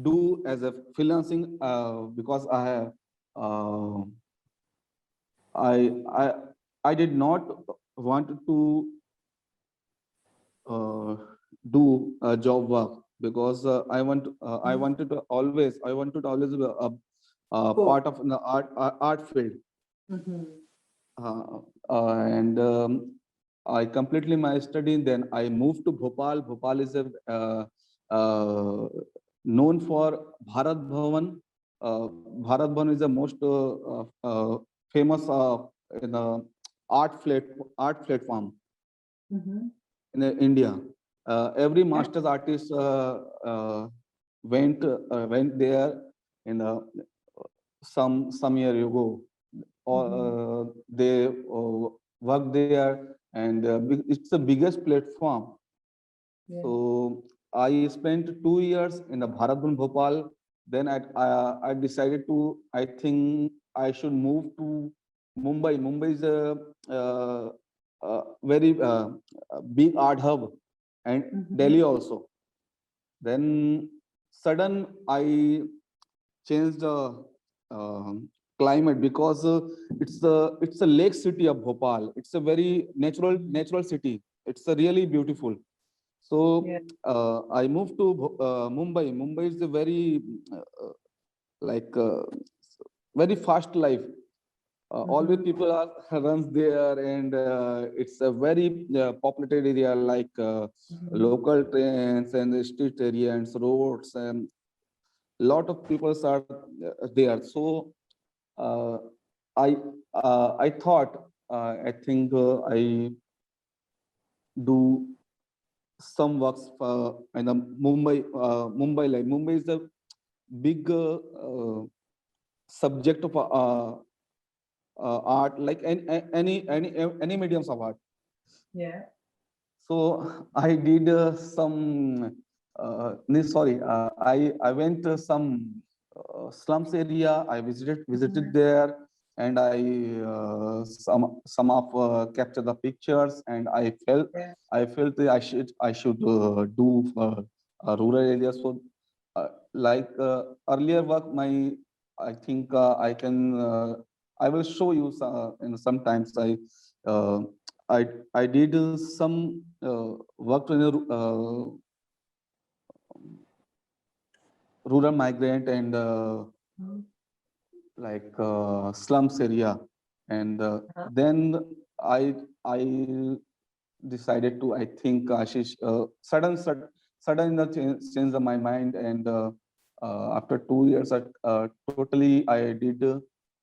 do as a freelancing because uh, I I I did not want to uh, do a job work because I wanted to always be a Cool. part of the art field. Mhm. uh, and I completely my study. Then I moved to Bhopal. Bhopal is a uh, known for Bharat Bhavan. Bharat Bhavan is the most famous in, art platform Mhm. in India. Every Yeah. masters artist went there in some year ago. Or Mhm. they work there, and it's the biggest platform. Yeah. So I spent 2 years in the Bharatbun Bhopal. Then I decided to, I think I should move to Mumbai. Mumbai is a very big art hub, and Delhi Mhm. also. Then sudden I changed the climate because it's a lake city of Bhopal. It's a very natural city. It's a really beautiful. Yeah. So I moved to Mumbai. Mumbai is a very like very fast life. Always Mhm. people are runs there, and it's a very populated area, like Mhm. local trains and the street area and roads, and lot of people are there. So uh, I thought I think I do some works in the Mumbai life. Mumbai is a big subject of art, like any mediums of art. Yeah. So I did some. Sorry, I went to some slums area. I visited Mhm. there, and some of capture the pictures, and Yeah. I felt that I should do rural areas. So like earlier work, my I think I will show you in sometimes uh, I I did some work in a rural migrant and Mhm. like slums area, and Uh-huh. then I decided to, I think, Ashish, sudden the change of my mind, and after 2 years totally I did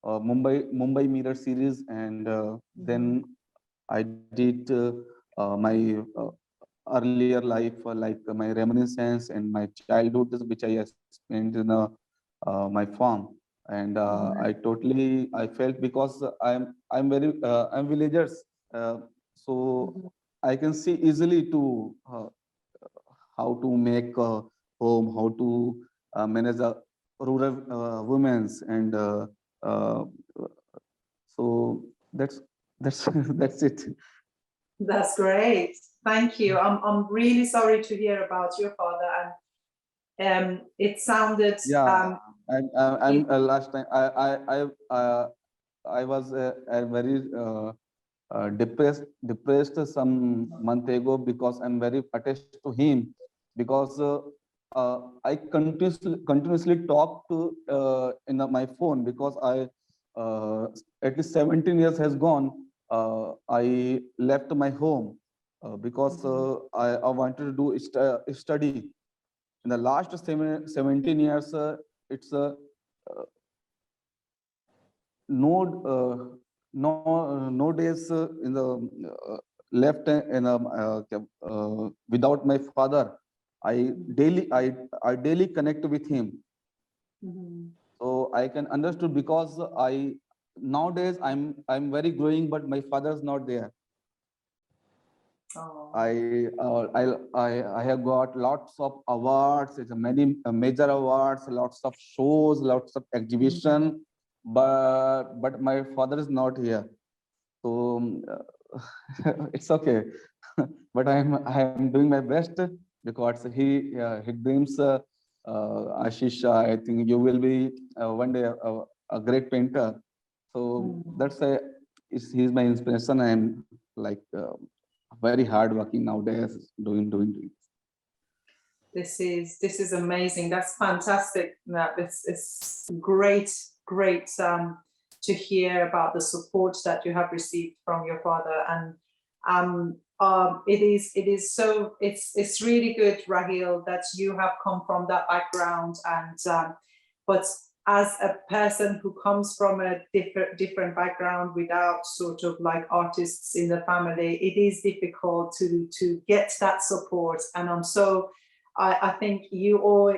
Mumbai Mirror series, and Mhm. then I did my earlier life, like my reminiscence and my childhood, which I spent in my farm. And Mhm. I felt because I'm very I'm villagers, uh, So I can see easily to how to make a home, how to manage the rural women's, and uh, so that's that's it. That's great. Thank you. I'm really sorry to hear about your father, and it sounded Yeah, I'm it- last time I was a very depressed some month ago because I'm very attached to him, because I continuously talk to in my phone, because I at least 17 years has gone. I left my home because I wanted to do study. In the last 17 years, it's no no days in the left in without my father. I daily I daily connect with him, Mhm. so I can understood, because I nowadays I'm very growing, but my father's not there. Oh. I have got lots of awards. It's a many major awards, lots of shows, lots of exhibition, but my father is not here. So it's okay. But I'm doing my best, because he dreams. Ashish, I think you will be one day a great painter. So that's a he's my inspiration. I'm like very hard working nowadays, doing. This is amazing. That's fantastic. That this is great to hear about the support that you have received from your father, and it is so it's really good, Raheel, that you have come from that background, and but as a person who comes from a different background without sort of like artists in the family, it is difficult to get that support, and I think you owe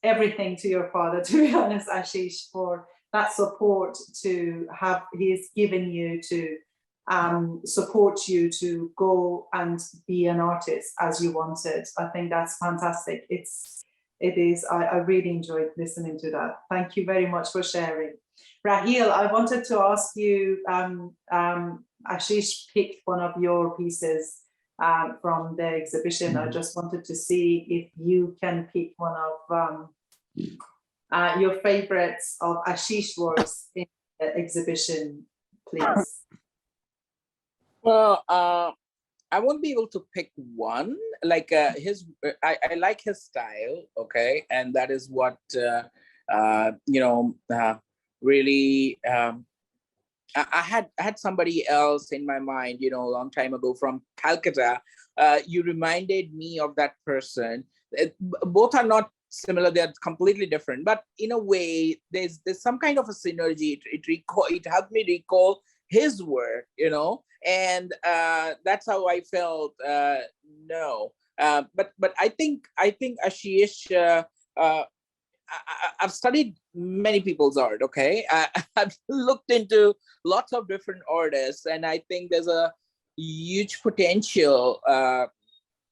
everything to your father, to be honest, Ashish, for that support to have he's given you to support you to go and be an artist as you wanted. I think that's fantastic. It is. I really enjoyed listening to that. Thank you very much for sharing. Raheel, I wanted to ask you, Ashish picked one of your pieces from the exhibition. I just wanted to see if you can pick one of your favorites of Ashish works in the exhibition, please. Well, I won't be able to pick one. Like I like his style, okay, and that is what really. I had somebody else in my mind, a long time ago from Calcutta. You reminded me of that person. Both are not similar; they're completely different. But in a way, there's some kind of a synergy. It helped me recall his work, and that's how I felt. No, but I think Ashish. I've studied many people's art. Okay, I've looked into lots of different artists, and I think there's a huge potential.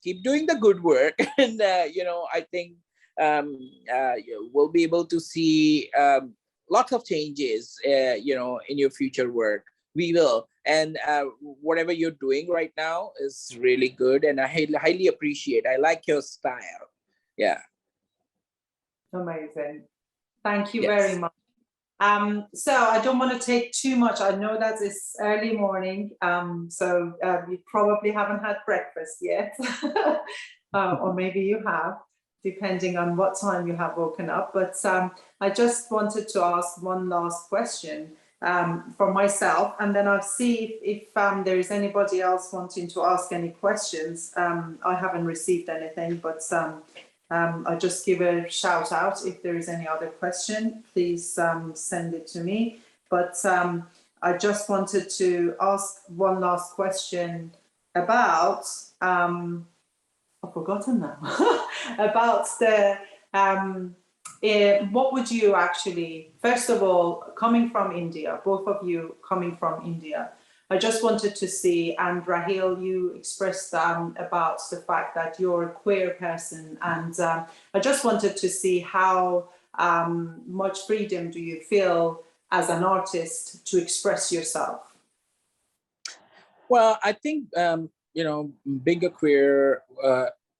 Keep doing the good work, and I think we'll be able to see lots of changes. In your future work, we will. And whatever you're doing right now is really good, and I highly appreciate. I like your style. Yeah. Amazing. Thank you Yes. very much. So I don't want to take too much. I know that it's early morning, so you probably haven't had breakfast yet, or maybe you have, depending on what time you have woken up. But I just wanted to ask one last question for myself, and then I'll see if there is anybody else wanting to ask any questions. I haven't received anything, but I'll just give a shout out. If there is any other question, please send it to me. But I just wanted to ask one last question about, I've forgotten now, about the, what would you actually, first of all, coming from India, both of you coming from India, I just wanted to see, and Raheel, you expressed about the fact that you're a queer person, and I just wanted to see how much freedom do you feel as an artist to express yourself? Well, I think, you know, being a queer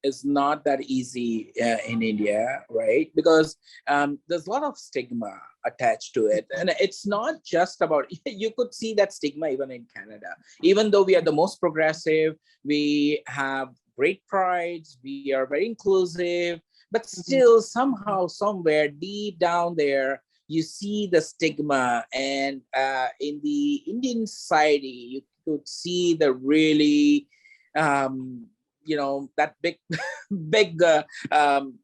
is not that easy in India, right? Because there's a lot of stigma attached to it. And it's not just about, you could see that stigma even in Canada. Even though we are the most progressive, we have great prides, we are very inclusive, but still somehow, somewhere deep down there, you see the stigma. And in the Indian society, you could see the really, you know, that big, big,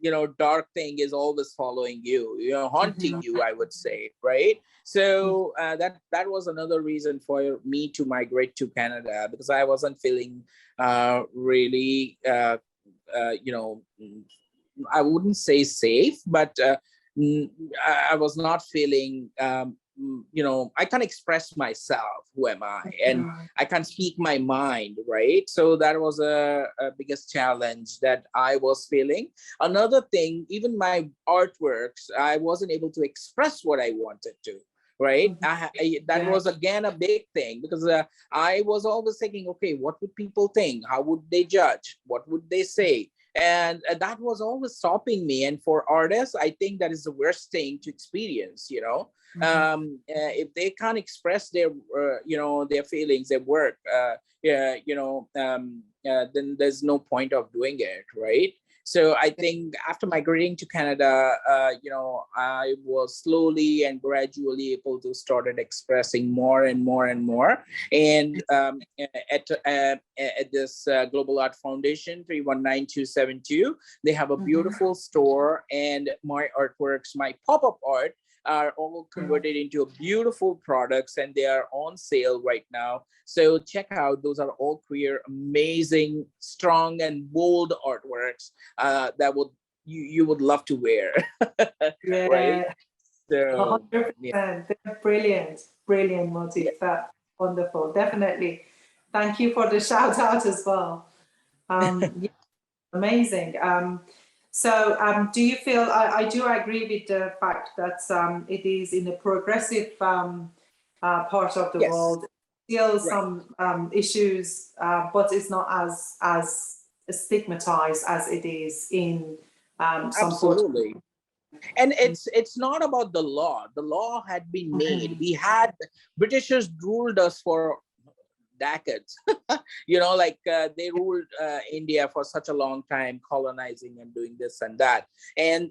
you know, dark thing is always following you, you know, haunting you, I would say, right? So that was another reason for me to migrate to Canada, because I wasn't feeling really, you know, I wouldn't say safe, but I was not feeling, you know, I can't express myself. Who am I? And I can't speak my mind, right? So that was a biggest challenge that I was feeling. Another thing, even my artworks, I wasn't able to express what I wanted to. Right. That was again a big thing, because I was always thinking, okay, what would people think? How would they judge? What would they say? And that was always stopping me. And for artists, I think that is the worst thing to experience, you know. If they can't express their, you know, their feelings, their work, yeah, you know, then there's no point of doing it, right? So I think after migrating to Canada, you know, I was slowly and gradually able to started expressing more and more and more. And at this Global Art Foundation, 319272, they have a beautiful store, and my artworks, my pop-up art, are all converted into beautiful products, and they are on sale right now. So check out, those are all queer, amazing, strong and bold artworks that would you would love to wear. Yeah. Right? So 100%. yeah. They're brilliant, brilliant motif. That's wonderful. Definitely. Thank you for the shout out as well. Yeah, amazing. Do you feel, I do agree with the fact that it is in a progressive part of the Yes. world, still Right. some issues, but it's not as stigmatized as it is in some Absolutely. And it's not about the law. The law had been made. We had, Britishers ruled us for decades. You know, like they ruled India for such a long time, colonizing and doing this and that. And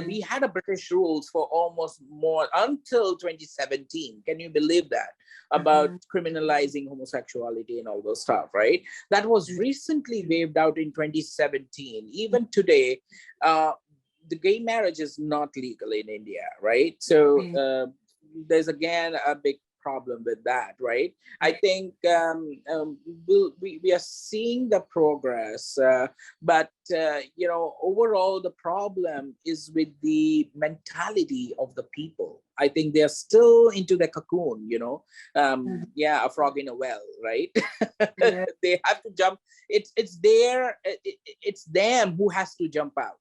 we had a British rules for almost more until 2017. Can you believe that? About criminalizing homosexuality and all those stuff, right? That was recently waived out in 2017. Even today, the gay marriage is not legal in India, right? So there's again a big problem with that, right? I think we are seeing the progress, but you know, overall the problem is with the mentality of the people. I think they're still into the cocoon, you know. Yeah, a frog in a well, right? They have to jump. It's them who has to jump out,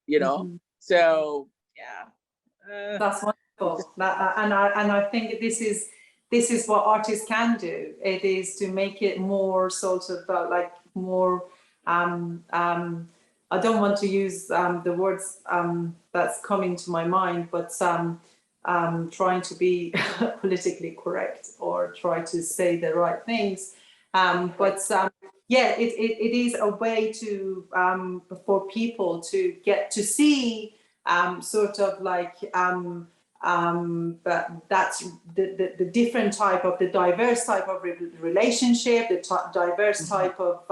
you know. So yeah, that's wonderful. And I think this is what artists can do. It is to make it more sort of like more I don't want to use the words that's coming to my mind, but trying to be politically correct or try to say the right things. Yeah, it is a way to for people to get to see sort of like but that's the different type of, the diverse type of relationship, the diverse type of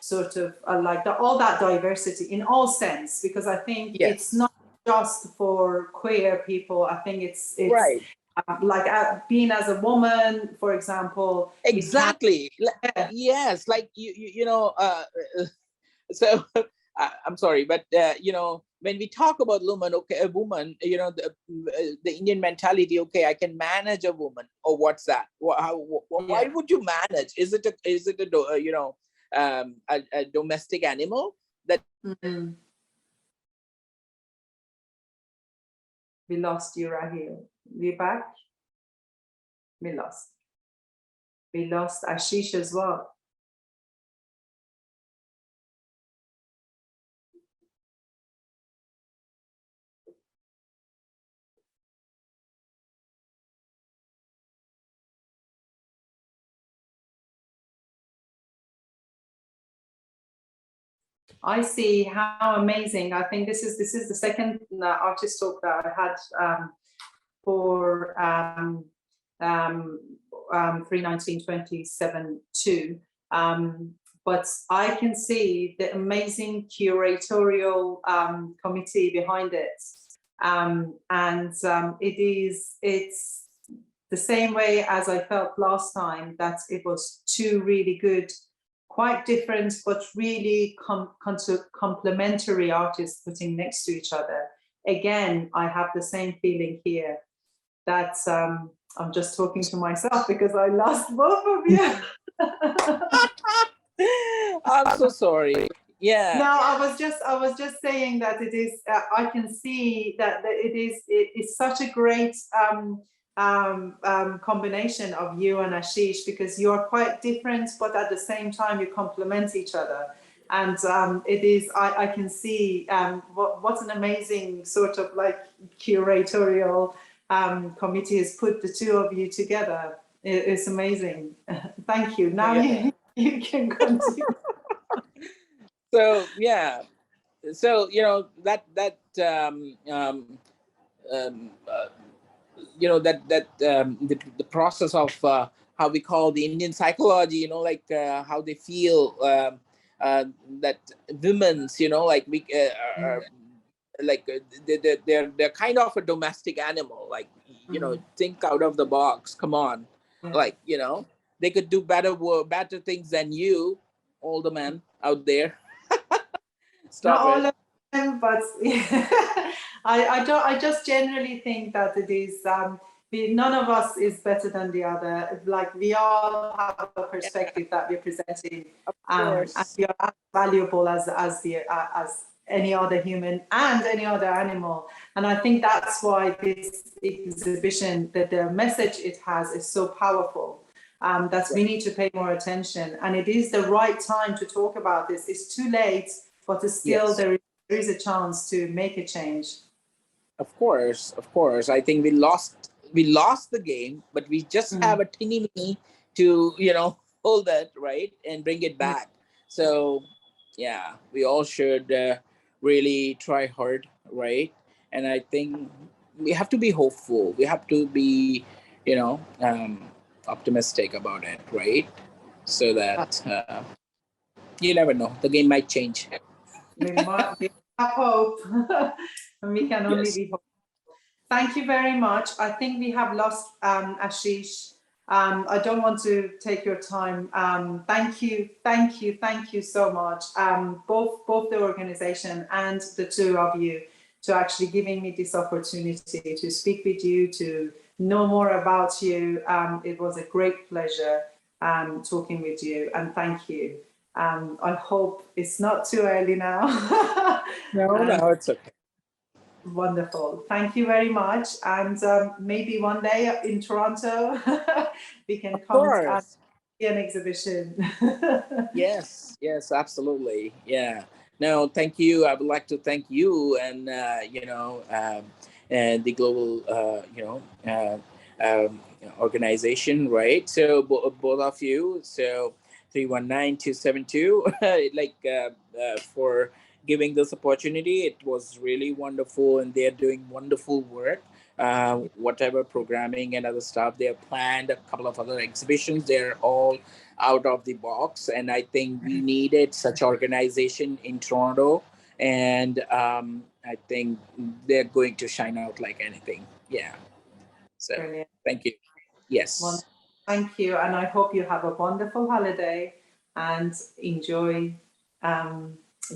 sort of like all that diversity in all sense, because I think it's not just for queer people. I think it's right. Like being as a woman, for example. Exactly. Yes, like you know. So I'm sorry, but you know, when we talk about woman, okay, a woman, you know, the Indian mentality, okay, I can manage a woman, or what's that? Why would you manage? Is it a domestic animal that? Mm-hmm. We lost you, Raheel. We back? We lost. We lost Ashish as well. I see how amazing. I think this is the second artist talk that I had for 3/19/27/2. But I can see the amazing curatorial committee behind it. It's the same way as I felt last time, that it was two really good, quite different, but really complementary artists putting next to each other. Again, I have the same feeling here, that I'm just talking to myself because I lost both of you. I'm so sorry. Yeah. No, I was just saying that it is. I can see that it's such a great combination of you and Ashish, because you are quite different, but at the same time you complement each other. And it is. I can see what an amazing sort of like curatorial committee has put the two of you together. It's amazing. Thank you. Now you can continue. So yeah, so you know that the process of how we call the Indian psychology, you know, like how they feel, that women's, you know, like we are like they're kind of a domestic animal, like, you know, think out of the box, come on. Like, you know, they could do better things than you, all the men out there. Not all Stop of them, but I just generally think that it is none of us is better than the other. Like, we all have a perspective that we're presenting, and we are as valuable as any other human and any other animal. And I think that's why this exhibition, that the message it has, is so powerful. That we need to pay more attention, and it is the right time to talk about this. It's too late, but still there is a chance to make a change. Of course. I think we lost the game, but we just have a teeny mini to, you know, hold that right and bring it back. So yeah, we all should really try hard, right? And I think we have to be hopeful. We have to be, you know, optimistic about it, right? So that you never know, the game might change. We have hope, and we can only be hopeful. Thank you very much. I think we have lost Ashish. I don't want to take your time. Thank you so much, both the organization and the two of you, to actually giving me this opportunity to speak with you, to know more about you. It was a great pleasure talking with you, and thank you. I hope it's not too early now. No, it's okay. Wonderful. Thank you very much. And maybe one day in Toronto, we can come and see an exhibition. Yes, absolutely. Yeah. No, thank you. I would like to thank you and, and the global, organization, right? So both of you. So 319272, for giving this opportunity. It was really wonderful, and they're doing wonderful work. Whatever programming and other stuff they have planned, a couple of other exhibitions, they're all out of the box, and I think we needed such organization in Toronto, and I think they're going to shine out like anything. Yeah. So Brilliant. thank you. Yes. Well, thank you, and I hope you have a wonderful holiday and enjoy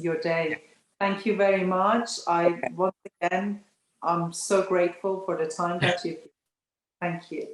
your day. Thank you very much. Once again, I'm so grateful for the time that you've given. Thank you.